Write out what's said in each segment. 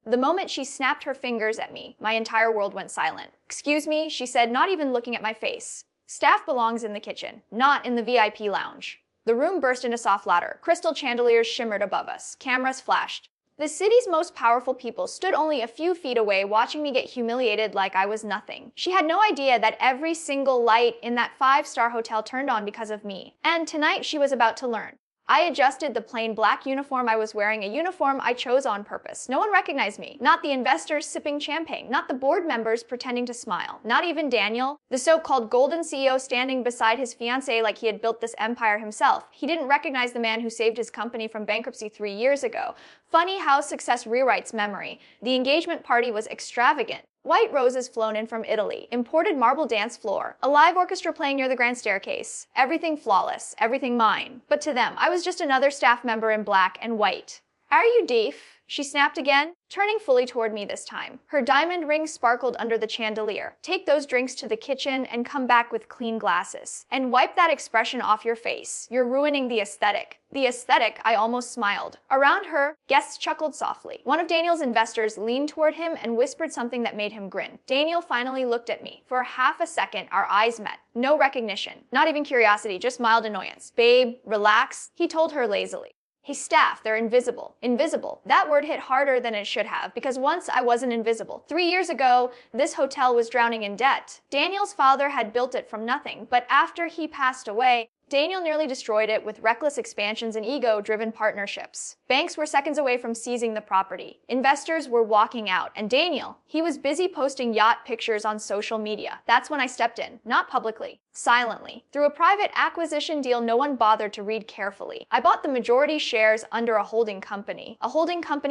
The moment she snapped her fingers at me, my entire world went silent. "Excuse me," she said, not even looking at my face. "Staff belongs in the kitchen, not in the VIP lounge." The room burst into soft laughter. Crystal chandeliers shimmered above us. Cameras flashed. The city's most powerful people stood only a few feet away, watching me get humiliated like I was nothing. She had no idea that every single light in that five-star hotel turned on because of me. And tonight she was about to learn. I adjusted the plain black uniform I was wearing, a uniform I chose on purpose. No one recognized me. Not the investors sipping champagne. Not the board members pretending to smile. Not even Daniel, the so-called golden CEO standing beside his fiancée like he had built this empire himself. He didn't recognize the man who saved his company from bankruptcy 3 years ago. Funny how success rewrites memory. The engagement party was extravagant. White roses flown in from Italy, imported marble dance floor, a live orchestra playing near the grand staircase. Everything flawless, everything mine. But to them, I was just another staff member in black and white. "Are you deaf?" she snapped again, turning fully toward me this time. Her diamond ring sparkled under the chandelier. "Take those drinks to the kitchen and come back with clean glasses. And wipe that expression off your face. You're ruining the aesthetic." The aesthetic, I almost smiled. Around her, guests chuckled softly. One of Daniel's investors leaned toward him and whispered something that made him grin. Daniel finally looked at me. For half a second, our eyes met. No recognition, not even curiosity, just mild annoyance. "Babe, relax," he told her lazily. "Hey, staff, they're invisible." Invisible. That word hit harder than it should have, because once I wasn't invisible. 3 years ago, this hotel was drowning in debt. Daniel's father had built it from nothing, but after he passed away, Daniel nearly destroyed it with reckless expansions and ego-driven partnerships. Banks were seconds away from seizing the property. Investors were walking out, and Daniel, he was busy posting yacht pictures on social media. That's when I stepped in, not publicly, silently. Through a private acquisition deal no one bothered to read carefully. I bought the majority shares under a holding company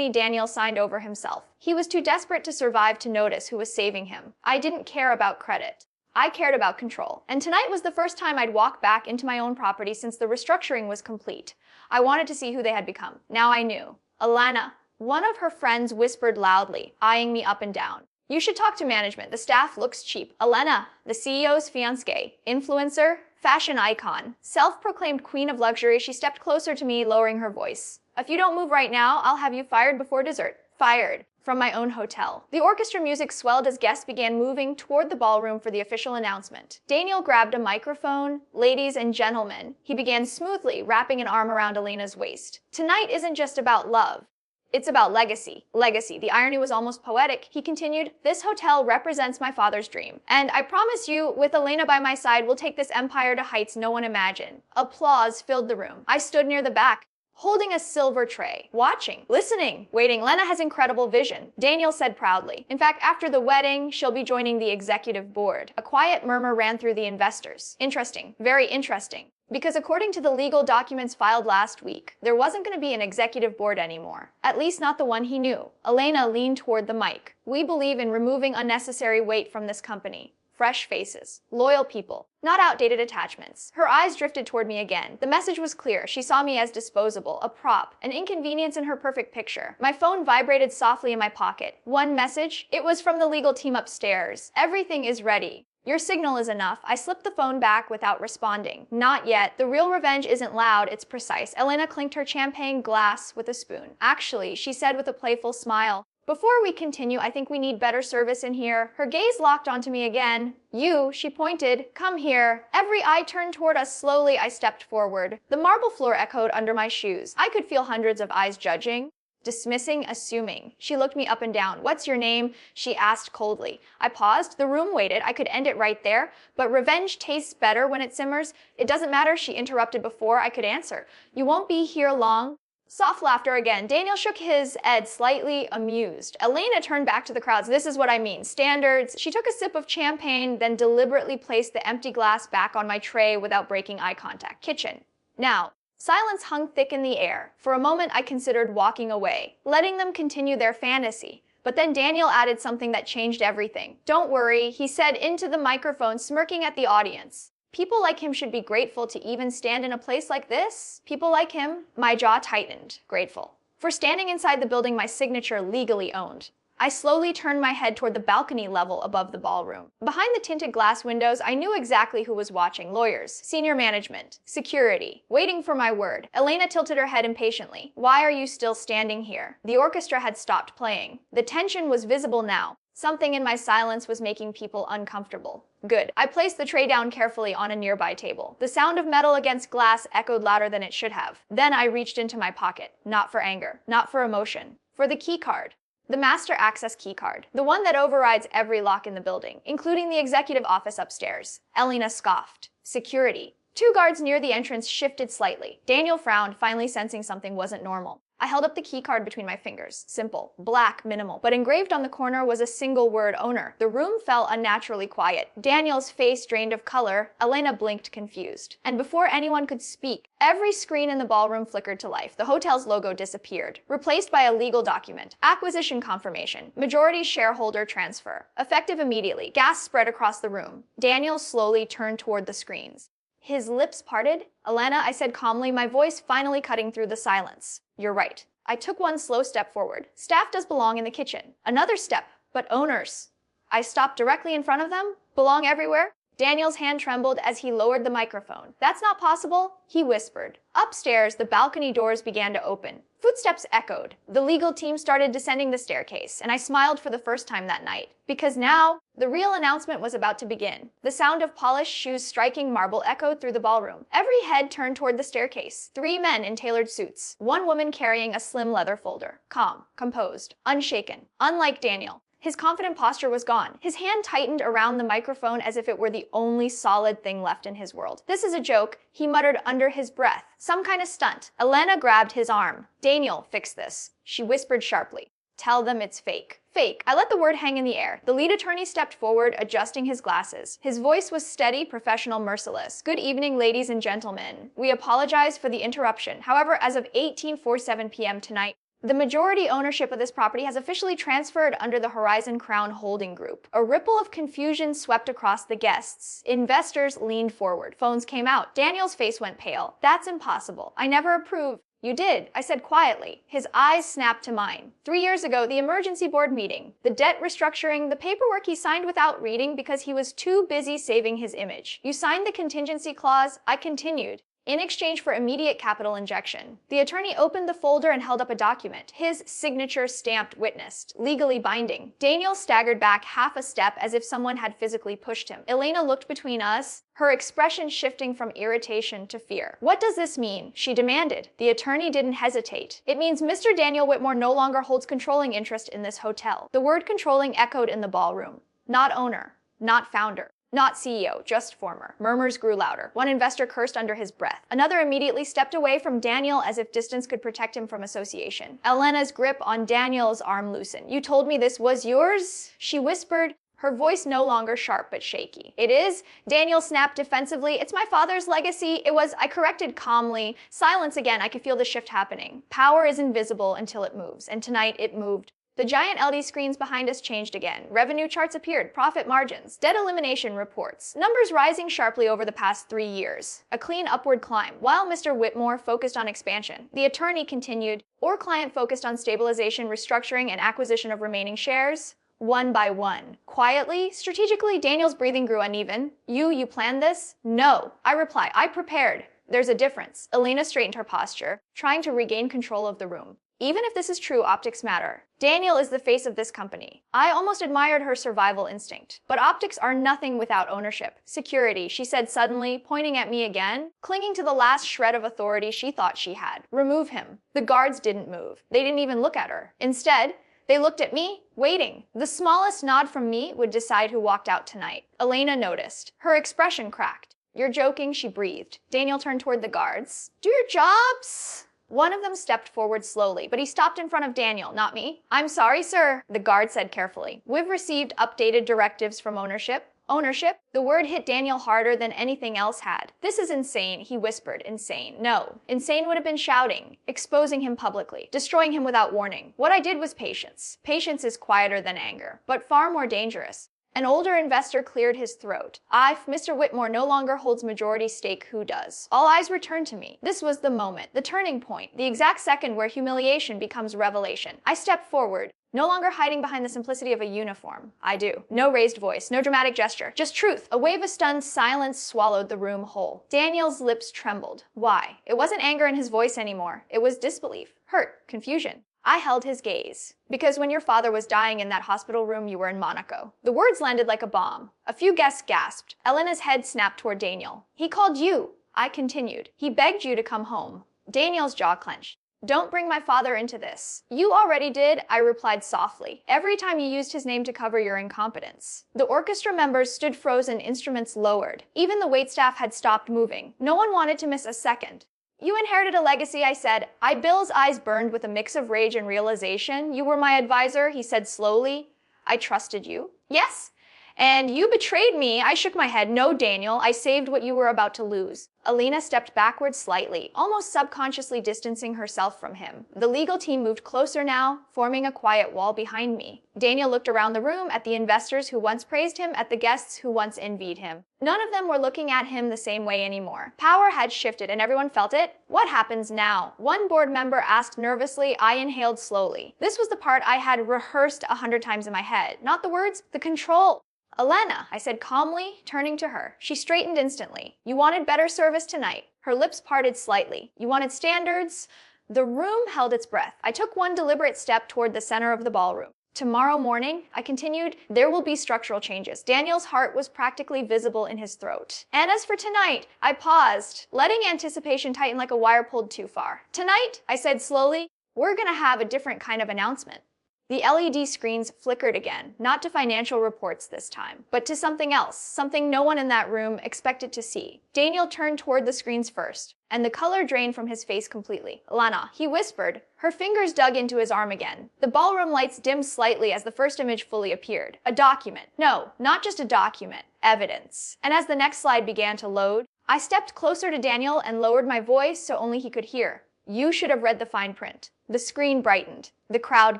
Daniel signed over himself. He was too desperate to survive to notice who was saving him. I didn't care about credit. I cared about control. And tonight was the first time I'd walked back into my own property since the restructuring was complete. I wanted to see who they had become. Now I knew. "Alana," one of her friends whispered loudly, eyeing me up and down. "You should talk to management. The staff looks cheap." Alana, the CEO's fiancée, influencer, fashion icon, self-proclaimed queen of luxury, she stepped closer to me, lowering her voice. "If you don't move right now, I'll have you fired before dessert." Fired. From my own hotel. The orchestra music swelled as guests began moving toward the ballroom for the official announcement. Daniel grabbed a microphone. "Ladies and gentlemen," he began smoothly, wrapping an arm around Elena's waist. "Tonight isn't just about love. It's about legacy." Legacy. The irony was almost poetic. He continued, "This hotel represents my father's dream. And I promise you, with Elena by my side, we'll take this empire to heights no one imagined." Applause filled the room. I stood near the back, holding a silver tray, watching, listening, waiting. "Lena has incredible vision," Daniel said proudly. "In fact, after the wedding, she'll be joining the executive board." A quiet murmur ran through the investors. Interesting, very interesting. Because according to the legal documents filed last week, there wasn't going to be an executive board anymore. At least not the one he knew. Elena leaned toward the mic. "We believe in removing unnecessary weight from this company. Fresh faces, loyal people, not outdated attachments." Her eyes drifted toward me again. The message was clear. She saw me as disposable, a prop, an inconvenience in her perfect picture. My phone vibrated softly in my pocket. One message. It was from the legal team upstairs. "Everything is ready. Your signal is enough." I slipped the phone back without responding. "Not yet. The real revenge isn't loud, it's precise." Elena clinked her champagne glass with a spoon. "Actually," she said with a playful smile, "before we continue, I think we need better service in here." Her gaze locked onto me again. "You," she pointed, "come here." Every eye turned toward us. Slowly, I stepped forward. The marble floor echoed under my shoes. I could feel hundreds of eyes judging, dismissing, assuming. She looked me up and down. "What's your name?" she asked coldly. I paused. The room waited. I could end it right there. "But revenge tastes better when it simmers." "It doesn't matter," she interrupted before I could answer. "You won't be here long." Soft laughter again. Daniel shook his head, slightly amused. Elena turned back to the crowds. "This is what I mean. Standards." She took a sip of champagne, then deliberately placed the empty glass back on my tray without breaking eye contact. "Kitchen. Now." Silence hung thick in the air. For a moment, I considered walking away, letting them continue their fantasy. But then Daniel added something that changed everything. "Don't worry," he said into the microphone, smirking at the audience. "People like him should be grateful to even stand in a place like this. People like him." My jaw tightened. Grateful. For standing inside the building my signature legally owned. I slowly turned my head toward the balcony level above the ballroom. Behind the tinted glass windows, I knew exactly who was watching. Lawyers, senior management, security, waiting for my word. Elena tilted her head impatiently. Why are you still standing here? The orchestra had stopped playing. The tension was visible now. Something in my silence was making people uncomfortable. Good. I placed the tray down carefully on a nearby table. The sound of metal against glass echoed louder than it should have. Then I reached into my pocket. Not for anger, not for emotion, for the key card. The master access key card, the one that overrides every lock in the building, including the executive office upstairs. Elena scoffed. Security. Two guards near the entrance shifted slightly. Daniel frowned, finally sensing something wasn't normal. I held up the key card between my fingers. Simple, black, minimal, but engraved on the corner was a single word, owner. The room felt unnaturally quiet. Daniel's face drained of color. Elena blinked, confused. And before anyone could speak, every screen in the ballroom flickered to life. The hotel's logo disappeared, replaced by a legal document. Acquisition confirmation. Majority shareholder transfer. Effective immediately. Gas spread across the room. Daniel slowly turned toward the screens. His lips parted. Elena, I said calmly, my voice finally cutting through the silence. You're right. I took one slow step forward. Staff does belong in the kitchen. Another step, but owners. I stopped directly in front of them. Belong everywhere. Daniel's hand trembled as he lowered the microphone. That's not possible, he whispered. Upstairs, the balcony doors began to open. Footsteps echoed. The legal team started descending the staircase, and I smiled for the first time that night. Because now, the real announcement was about to begin. The sound of polished shoes striking marble echoed through the ballroom. Every head turned toward the staircase. Three men in tailored suits. One woman carrying a slim leather folder. Calm, composed, unshaken. Unlike Daniel. His confident posture was gone. His hand tightened around the microphone as if it were the only solid thing left in his world. This is a joke, he muttered under his breath. Some kind of stunt. Elena grabbed his arm. Daniel, fix this. She whispered sharply. Tell them it's fake. Fake. I let the word hang in the air. The lead attorney stepped forward, adjusting his glasses. His voice was steady, professional, merciless. Good evening, ladies and gentlemen. We apologize for the interruption. However, as of 18:47 p.m. tonight, the majority ownership of this property has officially transferred under the Horizon Crown Holding Group. A ripple of confusion swept across the guests. Investors leaned forward. Phones came out. Daniel's face went pale. That's impossible. I never approved. You did, I said quietly. His eyes snapped to mine. 3 years ago, the emergency board meeting, the debt restructuring, the paperwork he signed without reading because he was too busy saving his image. You signed the contingency clause. I continued. In exchange for immediate capital injection. The attorney opened the folder and held up a document. His signature stamped witnessed, legally binding. Daniel staggered back half a step as if someone had physically pushed him. Elena looked between us, her expression shifting from irritation to fear. What does this mean? She demanded. The attorney didn't hesitate. It means Mr. Daniel Whitmore no longer holds controlling interest in this hotel. The word controlling echoed in the ballroom. Not owner, not founder. Not CEO, just former. Murmurs grew louder. One investor cursed under his breath. Another immediately stepped away from Daniel as if distance could protect him from association. Elena's grip on Daniel's arm loosened. You told me this was yours? She whispered, her voice no longer sharp but shaky. It is? Daniel snapped defensively. It's my father's legacy. It was, I corrected calmly. Silence again, I could feel the shift happening. Power is invisible until it moves, and tonight it moved. The giant LD screens behind us changed again. Revenue charts appeared, profit margins, debt elimination reports, numbers rising sharply over the past 3 years. A clean upward climb. While Mr. Whitmore focused on expansion, the attorney continued, or client focused on stabilization, restructuring, and acquisition of remaining shares. One by one. Quietly, strategically, Daniel's breathing grew uneven. You planned this? No. I reply, I prepared. There's a difference. Elena straightened her posture, trying to regain control of the room. Even if this is true, optics matter. Daniel is the face of this company. I almost admired her survival instinct. But optics are nothing without ownership. Security, she said suddenly, pointing at me again, clinging to the last shred of authority she thought she had. Remove him. The guards didn't move. They didn't even look at her. Instead, they looked at me, waiting. The smallest nod from me would decide who walked out tonight. Elena noticed. Her expression cracked. You're joking, she breathed. Daniel turned toward the guards. Do your jobs. One of them stepped forward slowly, but he stopped in front of Daniel, not me. I'm sorry, sir, the guard said carefully. We've received updated directives from ownership. Ownership? The word hit Daniel harder than anything else had. This is insane, he whispered. Insane. No. Insane would have been shouting, exposing him publicly, destroying him without warning. What I did was patience. Patience is quieter than anger, but far more dangerous. An older investor cleared his throat. If Mr. Whitmore no longer holds majority stake, who does? All eyes returned to me. This was the moment, the turning point, the exact second where humiliation becomes revelation. I stepped forward. No longer hiding behind the simplicity of a uniform. I do. No raised voice, no dramatic gesture, just truth. A wave of stunned silence swallowed the room whole. Daniel's lips trembled. Why? It wasn't anger in his voice anymore. It was disbelief, hurt, confusion. I held his gaze. Because when your father was dying in that hospital room, you were in Monaco. The words landed like a bomb. A few guests gasped. Elena's head snapped toward Daniel. He called you. I continued. He begged you to come home. Daniel's jaw clenched. Don't bring my father into this. You already did, I replied softly. Every time you used his name to cover your incompetence. The orchestra members stood frozen, instruments lowered. Even the waitstaff had stopped moving. No one wanted to miss a second. You inherited a legacy, I said. Bill's eyes burned with a mix of rage and realization. You were my advisor, he said slowly. I trusted you. Yes? And you betrayed me. I shook my head. No, Daniel, I saved what you were about to lose. Alina stepped backward slightly, almost subconsciously distancing herself from him. The legal team moved closer now, forming a quiet wall behind me. Daniel looked around the room at the investors who once praised him, at the guests who once envied him. None of them were looking at him the same way anymore. Power had shifted and everyone felt it. What happens now? One board member asked nervously. I inhaled slowly. This was the part I had rehearsed 100 times in my head. Not the words, the control. Elena, I said calmly, turning to her. She straightened instantly. You wanted better service tonight. Her lips parted slightly. You wanted standards. The room held its breath. I took one deliberate step toward the center of the ballroom. Tomorrow morning, I continued, there will be structural changes. Daniel's heart was practically visible in his throat. And as for tonight, I paused, letting anticipation tighten like a wire pulled too far. Tonight, I said slowly, we're gonna have a different kind of announcement. The LED screens flickered again, not to financial reports this time, but to something else, something no one in that room expected to see. Daniel turned toward the screens first, and the color drained from his face completely. Lana, he whispered. Her fingers dug into his arm again. The ballroom lights dimmed slightly as the first image fully appeared. A document. No, not just a document. Evidence. And as the next slide began to load, I stepped closer to Daniel and lowered my voice so only he could hear. You should have read the fine print. The screen brightened. The crowd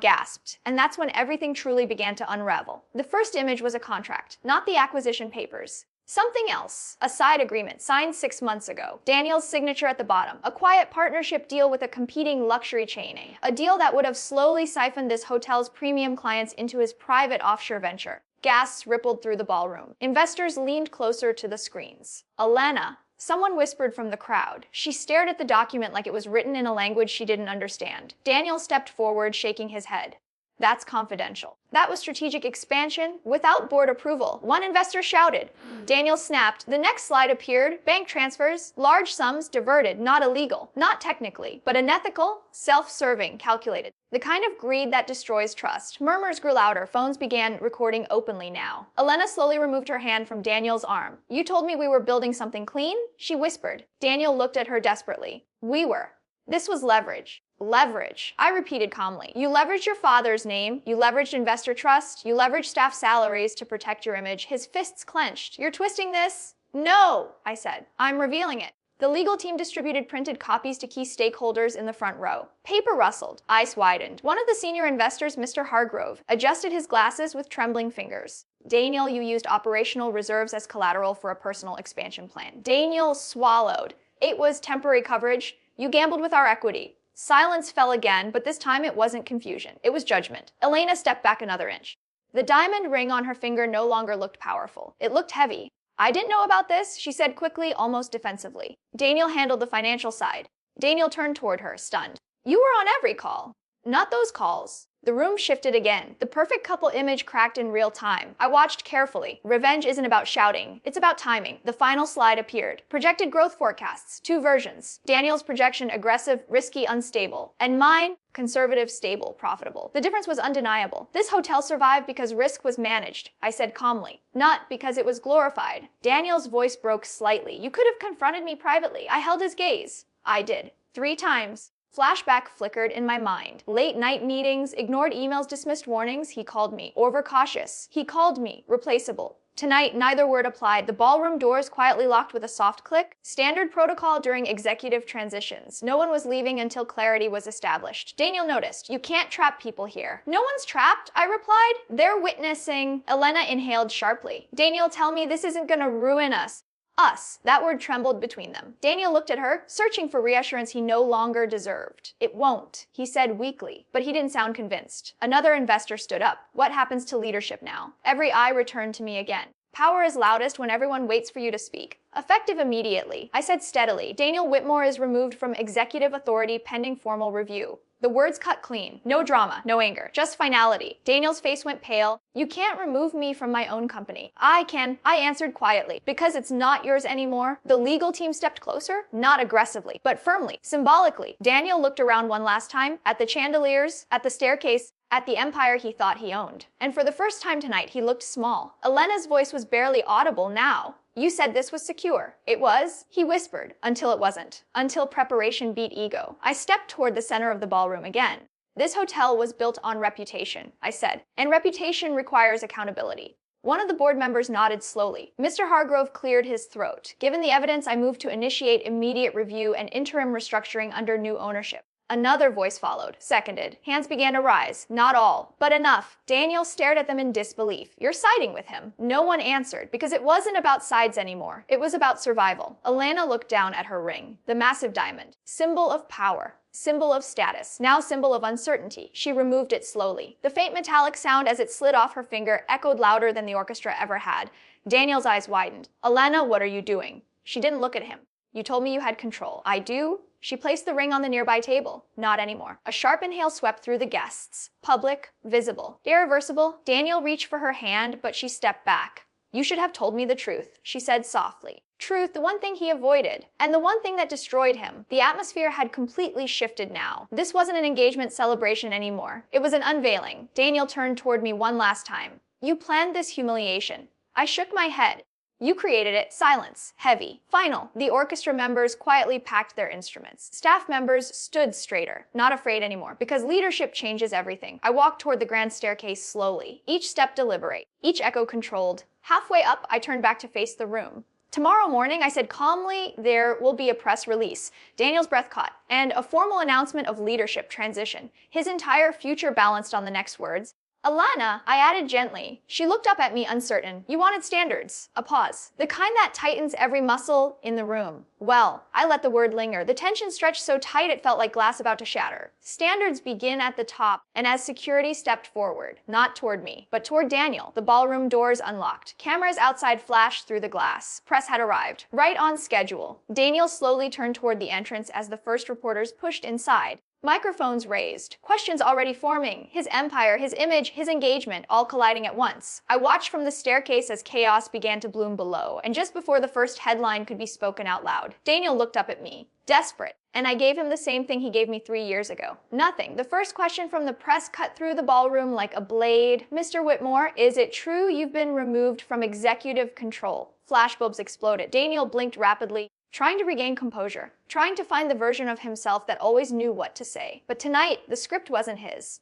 gasped. And that's when everything truly began to unravel. The first image was a contract, not the acquisition papers. Something else. A side agreement signed 6 months ago. Daniel's signature at the bottom. A quiet partnership deal with a competing luxury chain. A deal that would have slowly siphoned this hotel's premium clients into his private offshore venture. Gasps rippled through the ballroom. Investors leaned closer to the screens. Elena. Someone whispered from the crowd. She stared at the document like it was written in a language she didn't understand. Daniel stepped forward, shaking his head. That's confidential. That was strategic expansion without board approval. One investor shouted. Daniel snapped. The next slide appeared. Bank transfers, large sums diverted, not illegal, not technically, but unethical, self-serving, calculated. The kind of greed that destroys trust. Murmurs grew louder. Phones began recording openly now. Elena slowly removed her hand from Daniel's arm. You told me we were building something clean? She whispered. Daniel looked at her desperately. We were. This was leverage. Leverage. I repeated calmly. You leveraged your father's name. You leveraged investor trust. You leveraged staff salaries to protect your image. His fists clenched. You're twisting this? No, I said. I'm revealing it. The legal team distributed printed copies to key stakeholders in the front row. Paper rustled. Eyes widened. One of the senior investors, Mr. Hargrove, adjusted his glasses with trembling fingers. Daniel, you used operational reserves as collateral for a personal expansion plan. Daniel swallowed. It was temporary coverage. You gambled with our equity. Silence fell again, but this time it wasn't confusion. It was judgment. Elena stepped back another inch. The diamond ring on her finger no longer looked powerful. It looked heavy. I didn't know about this, she said quickly, almost defensively. Daniel handled the financial side. Daniel turned toward her, stunned. You were on every call. Not those calls. The room shifted again. The perfect couple image cracked in real time. I watched carefully. Revenge isn't about shouting. It's about timing. The final slide appeared. Projected growth forecasts. 2 versions. Daniel's projection, aggressive, risky, unstable. And mine, conservative, stable, profitable. The difference was undeniable. This hotel survived because risk was managed, I said calmly. Not because it was glorified. Daniel's voice broke slightly. You could have confronted me privately. I held his gaze. I did. 3 times. Flashback flickered in my mind. Late night meetings, ignored emails, dismissed warnings. He called me overcautious. He called me replaceable. Tonight, neither word applied. The ballroom doors quietly locked with a soft click. Standard protocol during executive transitions. No one was leaving until clarity was established. Daniel noticed. You can't trap people here. No one's trapped, I replied. They're witnessing. Elena inhaled sharply. Daniel, tell me this isn't gonna ruin us. Us. That word trembled between them. Daniel looked at her, searching for reassurance he no longer deserved. It won't, he said weakly, but he didn't sound convinced. Another investor stood up. What happens to leadership now? Every eye returned to me again. Power is loudest when everyone waits for you to speak. Effective immediately, I said steadily. Daniel Whitmore is removed from executive authority pending formal review. The words cut clean. No drama, no anger, just finality. Daniel's face went pale. You can't remove me from my own company. I can, I answered quietly. Because it's not yours anymore. The legal team stepped closer, not aggressively, but firmly, symbolically. Daniel looked around one last time, at the chandeliers, at the staircase, at the empire he thought he owned. And for the first time tonight, he looked small. Elena's voice was barely audible now. You said this was secure. It was, he whispered, until it wasn't. Until preparation beat ego. I stepped toward the center of the ballroom again. This hotel was built on reputation, I said, and reputation requires accountability. One of the board members nodded slowly. Mr. Hargrove cleared his throat. Given the evidence, I moved to initiate immediate review and interim restructuring under new ownership. Another voice followed, seconded. Hands began to rise. Not all, but enough. Daniel stared at them in disbelief. You're siding with him. No one answered, because it wasn't about sides anymore. It was about survival. Elena looked down at her ring, the massive diamond. Symbol of power. Symbol of status. Now symbol of uncertainty. She removed it slowly. The faint metallic sound as it slid off her finger echoed louder than the orchestra ever had. Daniel's eyes widened. Elena, what are you doing? She didn't look at him. You told me you had control. I do? She placed the ring on the nearby table. Not anymore. A sharp inhale swept through the guests. Public, visible, irreversible. Daniel reached for her hand, but she stepped back. You should have told me the truth, she said softly. Truth, the one thing he avoided, and the one thing that destroyed him. The atmosphere had completely shifted now. This wasn't an engagement celebration anymore. It was an unveiling. Daniel turned toward me one last time. You planned this humiliation. I shook my head. You created it. Silence. Heavy. Final. The orchestra members quietly packed their instruments. Staff members stood straighter, not afraid anymore, because leadership changes everything. I walked toward the grand staircase slowly, each step deliberate, each echo controlled. Halfway up, I turned back to face the room. Tomorrow morning, I said calmly, there will be a press release. Daniel's breath caught, and a formal announcement of leadership transition. His entire future balanced on the next words. Alana, I added gently. She looked up at me uncertain. You wanted standards. A pause. The kind that tightens every muscle in the room. Well, I let the word linger. The tension stretched so tight it felt like glass about to shatter. Standards begin at the top, and as security stepped forward, not toward me, but toward Daniel, the ballroom doors unlocked. Cameras outside flashed through the glass. Press had arrived, right on schedule. Daniel slowly turned toward the entrance as the first reporters pushed inside. Microphones raised, questions already forming, his empire, his image, his engagement, all colliding at once. I watched from the staircase as chaos began to bloom below, and just before the first headline could be spoken out loud, Daniel looked up at me, desperate, and I gave him the same thing he gave me 3 years ago. Nothing. The first question from the press cut through the ballroom like a blade. Mr. Whitmore, is it true you've been removed from executive control? Flashbulbs exploded. Daniel blinked rapidly, trying to regain composure, trying to find the version of himself that always knew what to say. But tonight, the script wasn't his.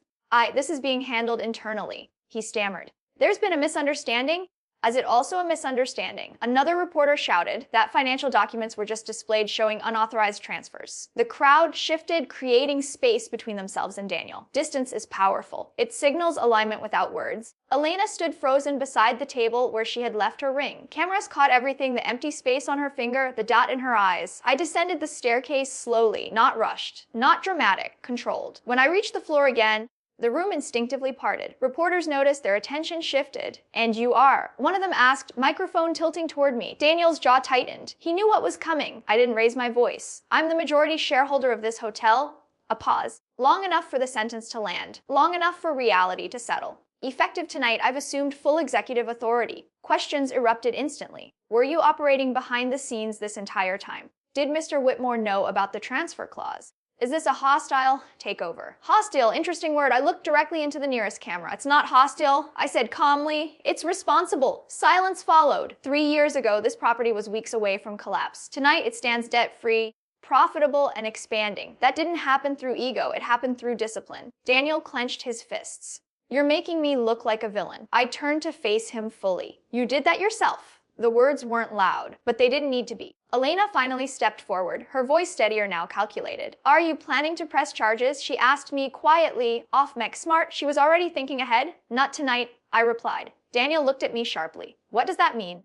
This is being handled internally, he stammered. There's been a misunderstanding? Is it also a misunderstanding? Another reporter shouted that financial documents were just displayed showing unauthorized transfers. The crowd shifted, creating space between themselves and Daniel. Distance is powerful. It signals alignment without words. Elena stood frozen beside the table where she had left her ring. Cameras caught everything, the empty space on her finger, the dot in her eyes. I descended the staircase slowly, not rushed, not dramatic, controlled. When I reached the floor again, the room instinctively parted. Reporters noticed, their attention shifted. And you are. One of them asked, microphone tilting toward me. Daniel's jaw tightened. He knew what was coming. I didn't raise my voice. I'm the majority shareholder of this hotel. A pause. Long enough for the sentence to land. Long enough for reality to settle. Effective tonight, I've assumed full executive authority. Questions erupted instantly. Were you operating behind the scenes this entire time? Did Mr. Whitmore know about the transfer clause? Is this a hostile takeover? Hostile, interesting word. I looked directly into the nearest camera. It's not hostile, I said calmly. It's responsible. Silence followed. 3 years ago, this property was weeks away from collapse. Tonight, it stands debt-free, profitable, and expanding. That didn't happen through ego. It happened through discipline. Daniel clenched his fists. You're making me look like a villain. I turned to face him fully. You did that yourself. The words weren't loud, but they didn't need to be. Elena finally stepped forward, her voice steadier now, calculated. Are you planning to press charges? She asked me quietly, off mech smart. She was already thinking ahead. Not tonight, I replied. Daniel looked at me sharply. What does that mean?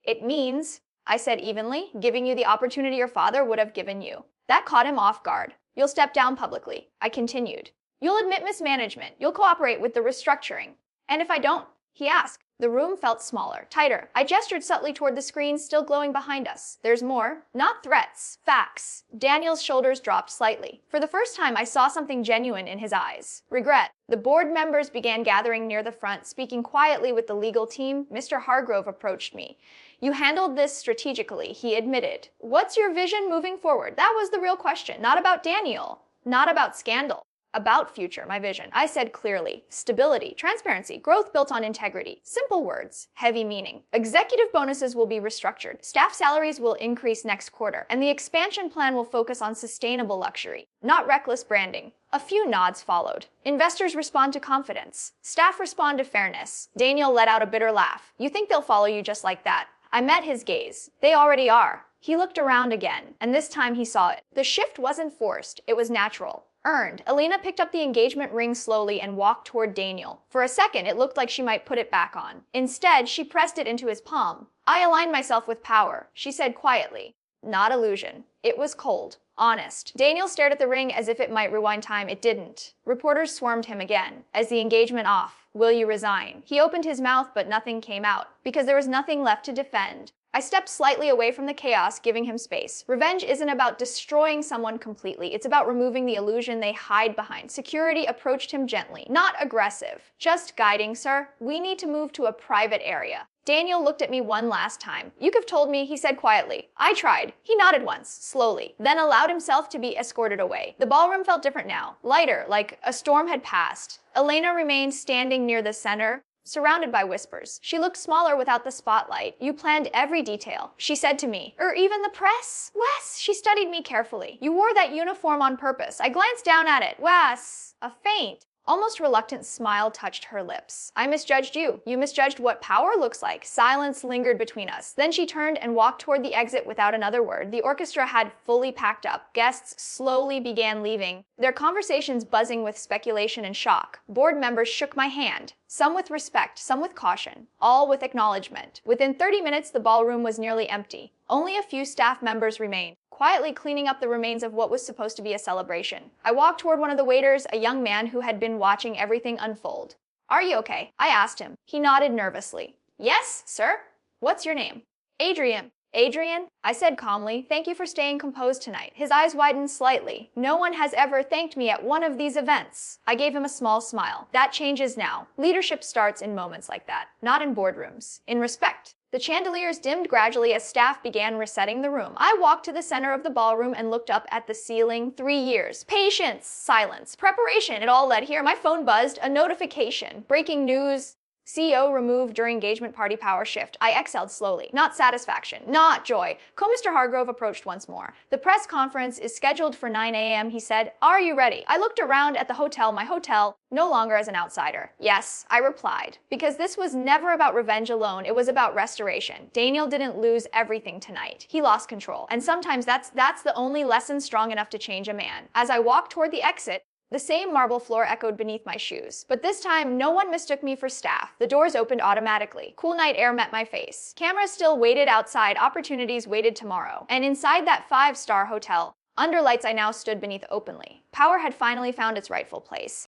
It means I said evenly, giving you the opportunity your father would have given you. That caught him off guard. You'll step down publicly, I continued. You'll admit mismanagement. You'll cooperate with the restructuring. And if I don't? He asked. The room felt smaller, tighter. I gestured subtly toward the screen still glowing behind us. There's more. Not threats. Facts. Daniel's shoulders dropped slightly. For the first time, I saw something genuine in his eyes. Regret. The board members began gathering near the front, speaking quietly with the legal team. Mr. Hargrove approached me. You handled this strategically, he admitted. What's your vision moving forward? That was the real question. Not about Daniel. Not about scandal. About future, my vision. I said clearly. Stability, transparency, growth built on integrity. Simple words, heavy meaning. Executive bonuses will be restructured. Staff salaries will increase next quarter. And the expansion plan will focus on sustainable luxury, not reckless branding. A few nods followed. Investors respond to confidence. Staff respond to fairness. Daniel let out a bitter laugh. You think they'll follow you just like that? I met his gaze. They already are. He looked around again, and this time he saw it. The shift wasn't forced. It was natural. Earned. Elena picked up the engagement ring slowly and walked toward Daniel. For a second, it looked like she might put it back on. Instead, she pressed it into his palm. I aligned myself with power, she said quietly. Not illusion. It was cold. Honest. Daniel stared at the ring as if it might rewind time. It didn't. Reporters swarmed him again. As the engagement off. Will you resign? He opened his mouth, but nothing came out, because there was nothing left to defend. I stepped slightly away from the chaos, giving him space. Revenge isn't about destroying someone completely. It's about removing the illusion they hide behind. Security approached him gently, not aggressive. Just guiding, sir. We need to move to a private area. Daniel looked at me one last time. You could have told me, he said quietly. I tried. He nodded once, slowly, then allowed himself to be escorted away. The ballroom felt different now, lighter, like a storm had passed. Elena remained standing near the center, surrounded by whispers. She looked smaller without the spotlight. You planned every detail, she said to me. Or even the press? Wes, she studied me carefully. You wore that uniform on purpose. I glanced down at it. Wes, a faint, almost reluctant smile touched her lips. I misjudged you. You misjudged what power looks like. Silence lingered between us. Then she turned and walked toward the exit without another word. The orchestra had fully packed up. Guests slowly began leaving, their conversations buzzing with speculation and shock. Board members shook my hand. Some with respect, some with caution, all with acknowledgement. Within 30 minutes, the ballroom was nearly empty. Only a few staff members remained, quietly cleaning up the remains of what was supposed to be a celebration. I walked toward one of the waiters, a young man who had been watching everything unfold. Are you okay? I asked him. He nodded nervously. Yes, sir. What's your name? Adrian. Adrian, I said calmly, thank you for staying composed tonight. His eyes widened slightly. No one has ever thanked me at one of these events. I gave him a small smile. That changes now. Leadership starts in moments like that, not in boardrooms. In respect. The chandeliers dimmed gradually as staff began resetting the room. I walked to the center of the ballroom and looked up at the ceiling. 3 years. Patience. Silence. Preparation. It all led here. My phone buzzed. A notification. Breaking news. CEO removed during engagement party power shift. I exhaled slowly. Not satisfaction. Not joy. Mr. Hargrove approached once more. The press conference is scheduled for 9 a.m., he said. Are you ready? I looked around at the hotel, my hotel, no longer as an outsider. Yes, I replied. Because this was never about revenge alone, it was about restoration. Daniel didn't lose everything tonight. He lost control. And sometimes that's the only lesson strong enough to change a man. As I walked toward the exit, the same marble floor echoed beneath my shoes. But this time, no one mistook me for staff. The doors opened automatically. Cool night air met my face. Cameras still waited outside. Opportunities waited tomorrow. And inside that 5-star hotel, under lights I now stood beneath openly. Power had finally found its rightful place.